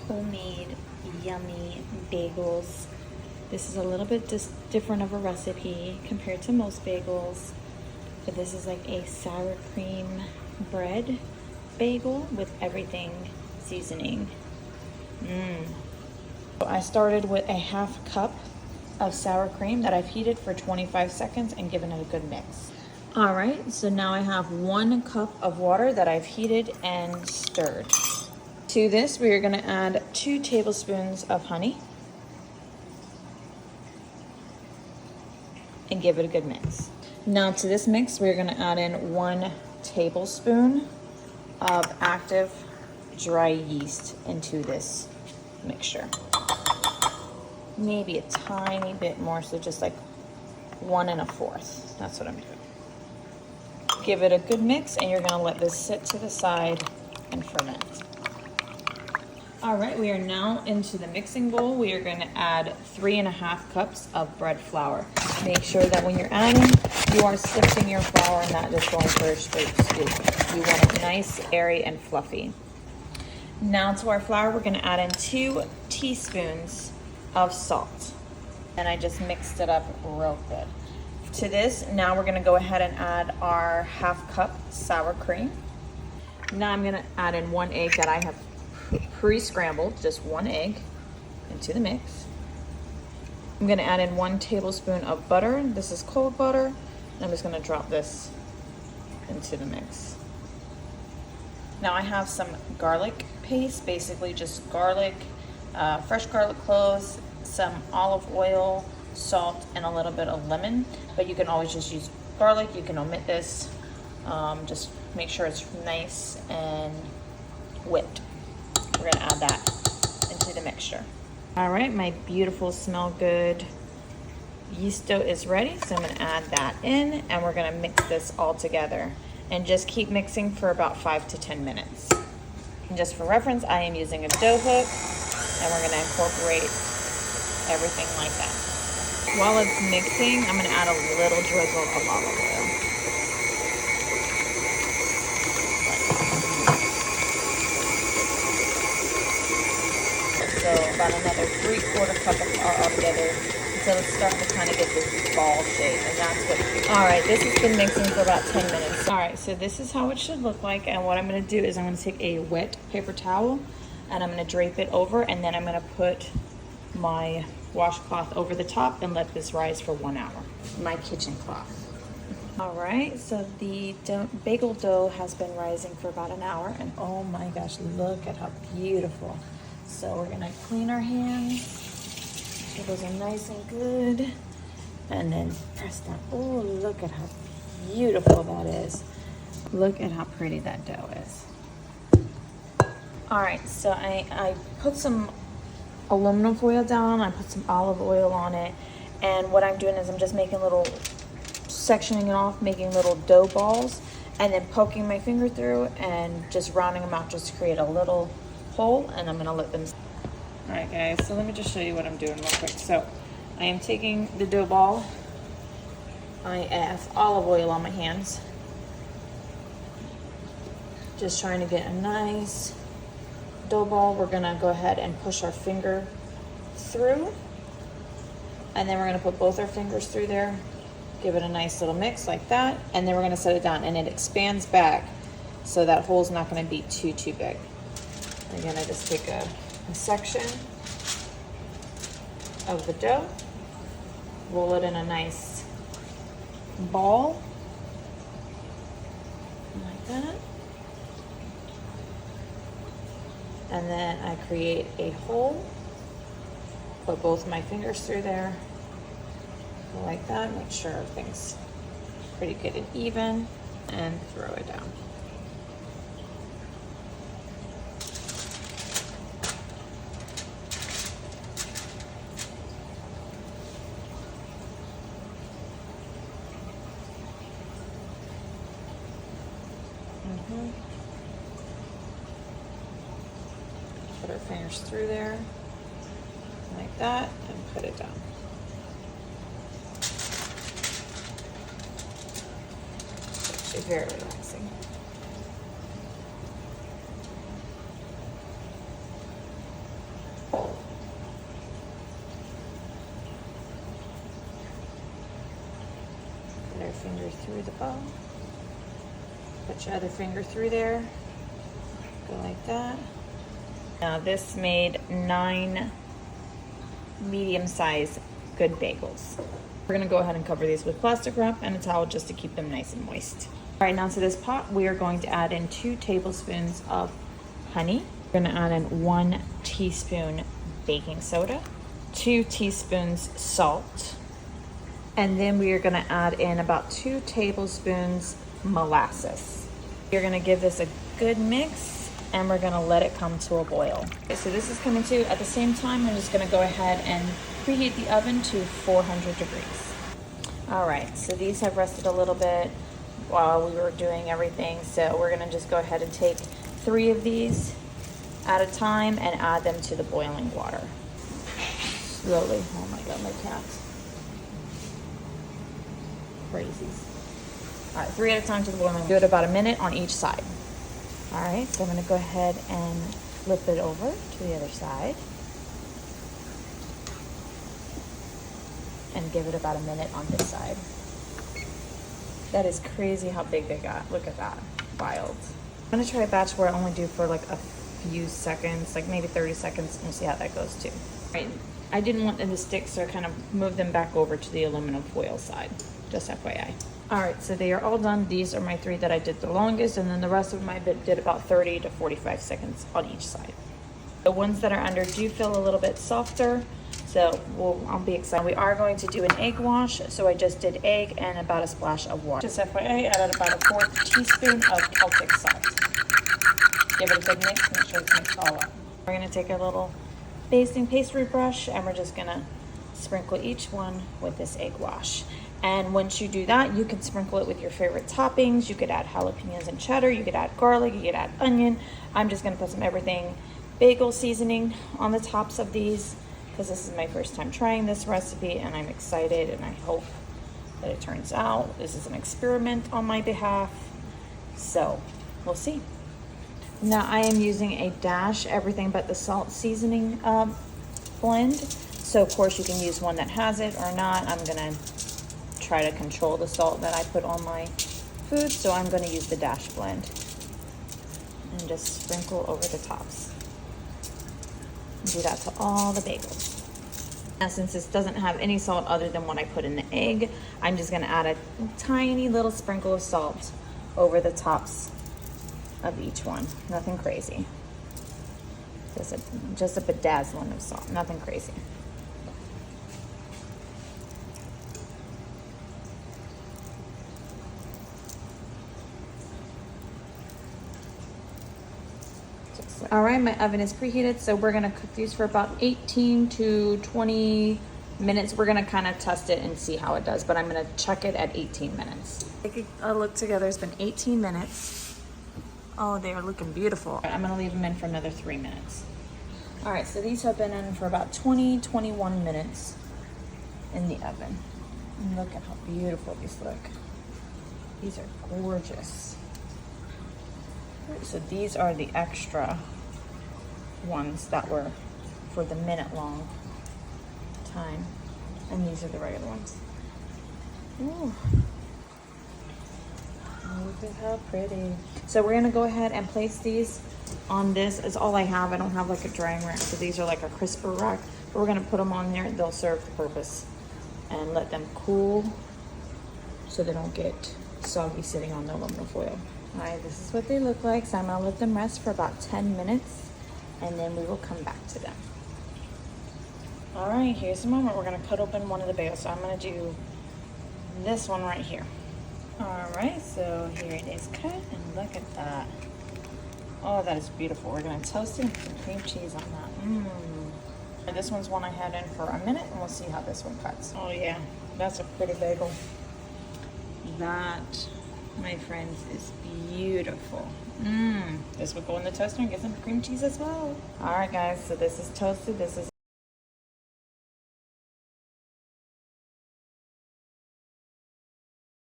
homemade yummy bagels. This is a little bit different of a recipe compared to most bagels, but this is like a sour cream bread bagel with everything seasoning. So I started with a half cup of sour cream that I've heated for 25 seconds and given it a good mix. All right, so now I have 1 cup of water that I've heated and stirred. To this, we are gonna add 2 tablespoons of honey and give it a good mix. Now to this mix, we're gonna add in 1 tablespoon of active dry yeast into this mixture. Maybe a tiny bit more, so just like 1 1/4. That's what I'm doing. Give it a good mix, and you're gonna let this sit to the side and ferment. All right, we are now into the mixing bowl. We are gonna add 3 1/2 cups of bread flour. Make sure that when you're adding, you are sifting your flour and not just going for a straight scoop. You want it nice, airy, and fluffy. Now to our flour, we're gonna add in 2 teaspoons of salt. And I just mixed it up real good. To this, now we're gonna go ahead and add our 1/2 cup sour cream. Now I'm gonna add in 1 egg that I have pre-scrambled, just 1 egg into the mix. I'm gonna add in 1 tablespoon of butter. This is cold butter. And I'm just gonna drop this into the mix. Now I have some garlic paste, basically just garlic, fresh garlic cloves, some olive oil, salt, and a little bit of lemon. But you can always just use garlic. You can omit this. Just make sure it's nice and whipped. We're gonna add that into the mixture. All right, my beautiful, smell good yeast dough is ready. So I'm gonna add that in, and we're gonna mix this all together. And just keep mixing for about 5 to 10 minutes. And just for reference, I am using a dough hook, and we're gonna incorporate everything like that. While it's mixing, I'm gonna add a little drizzle of olive oil. So about another 3/4 cup of flour altogether until it's starting to kind of get this ball shape, and that's what. All right, this has been mixing for about 10 minutes. All right, so this is how it should look like, and what I'm gonna do is I'm gonna take a wet paper towel and I'm gonna drape it over, and then I'm gonna put my washcloth over the top and let this rise for 1 hour. My kitchen cloth. All right, so the bagel dough has been rising for about an hour, and oh my gosh, look at how beautiful. So we're gonna clean our hands. Get those are nice and good. And then press down. Oh, look at how beautiful that is. Look at how pretty that dough is. All right, so I put some aluminum foil down. I put some olive oil on it. And what I'm doing is I'm just making sectioning it off, making little dough balls, and then poking my finger through and just rounding them out just to create a little hole, and I'm gonna let them. All right, guys, so let me just show you what I'm doing real quick. So I am taking the dough ball. I have olive oil on my hands. Just trying to get a nice dough ball. We're gonna go ahead and push our finger through, and then we're gonna put both our fingers through there, give it a nice little mix like that, and then we're gonna set it down, and it expands back so that hole's not gonna be too big. Again, I just take a section of the dough, roll it in a nice ball, like that. And then I create a hole, put both my fingers through there, like that, make sure everything's pretty good and even, and throw it down. Put our fingers through there like that and put it down. It's actually very relaxing. Put our finger through the bowl. Put your other finger through there. Go like that. Now this made 9 medium-sized good bagels. We're gonna go ahead and cover these with plastic wrap and a towel just to keep them nice and moist. All right, now to this pot, we are going to add in 2 tablespoons of honey. We're gonna add in 1 teaspoon baking soda, 2 teaspoons salt, and then we are gonna add in about 2 tablespoons molasses. You're gonna give this a good mix and we're gonna let it come to a boil. Okay, so this is coming to, at the same time, I'm just gonna go ahead and preheat the oven to 400 degrees. All right, so these have rested a little bit while we were doing everything. So we're gonna just go ahead and take 3 of these at a time and add them to the boiling water. Slowly, oh my God, my cat. Crazies. All right, 3 at a time to the boiling. Do it about a minute on each side. All right, so I'm gonna go ahead and flip it over to the other side and give it about a minute on this side. That is crazy how big they got. Look at that, wild. I'm gonna try a batch where I only do for like a few seconds, like maybe 30 seconds, and we'll see how that goes too. All right, I didn't want them to stick, so I kind of moved them back over to the aluminum foil side, just FYI. All right, so they are all done. These are my 3 that I did the longest, and then the rest of them I did about 30 to 45 seconds on each side. The ones that are under do feel a little bit softer, so I'll be excited. We are going to do an egg wash, so I just did egg and about a splash of water. Just FYI, I added about a 1/4 teaspoon of Celtic salt. Give it a good mix, make sure it's mixed all up. We're gonna take a little basting pastry brush and we're just gonna sprinkle each one with this egg wash. And once you do that, you can sprinkle it with your favorite toppings. You could add jalapenos and cheddar, you could add garlic, you could add onion. I'm just gonna put some everything bagel seasoning on the tops of these because this is my first time trying this recipe and I'm excited and I hope that it turns out. This is an experiment on my behalf, so we'll see. Now I am using a dash everything but the salt seasoning blend. So of course you can use one that has it or not. I'm gonna try to control the salt that I put on my food, so I'm going to use the dash blend and just sprinkle over the tops. Do that to all the bagels. Now since this doesn't have any salt other than what I put in the egg, I'm just going to add a tiny little sprinkle of salt over the tops of each one. Nothing crazy. Just a bedazzling of salt, nothing crazy. All right, my oven is preheated, so we're gonna cook these for about 18 to 20 minutes. We're gonna kind of test it and see how it does, but I'm gonna check it at 18 minutes. Take a look together. It's been 18 minutes. Oh, they are looking beautiful. I'm gonna leave them in for another 3 minutes. All right, so these have been in for about 21 minutes in the oven. And look at how beautiful these look. These are gorgeous. So these are the extra ones that were for the minute-long time, and these are the regular ones. Ooh. Look at how pretty. So we're gonna go ahead and place these on this. Is all I have. I don't have like a drying rack, so these are like a crisper rack. But we're gonna put them on there. They'll serve the purpose and let them cool so they don't get soggy sitting on the aluminum foil. All right, this is what they look like. So I'm gonna let them rest for about 10 minutes and then we will come back to them. All right, here's the moment. We're gonna cut open one of the bagels. So I'm gonna do this one right here. All right, so here it is cut and look at that. Oh, that is beautiful. We're gonna toast it and put some cream cheese on that. This one's one I had in for a minute and we'll see how this one cuts. Oh yeah, that's a pretty bagel. That, my friends, is beautiful. This will go in the toaster and get some cream cheese as well. All right, guys, so this is toasted. This is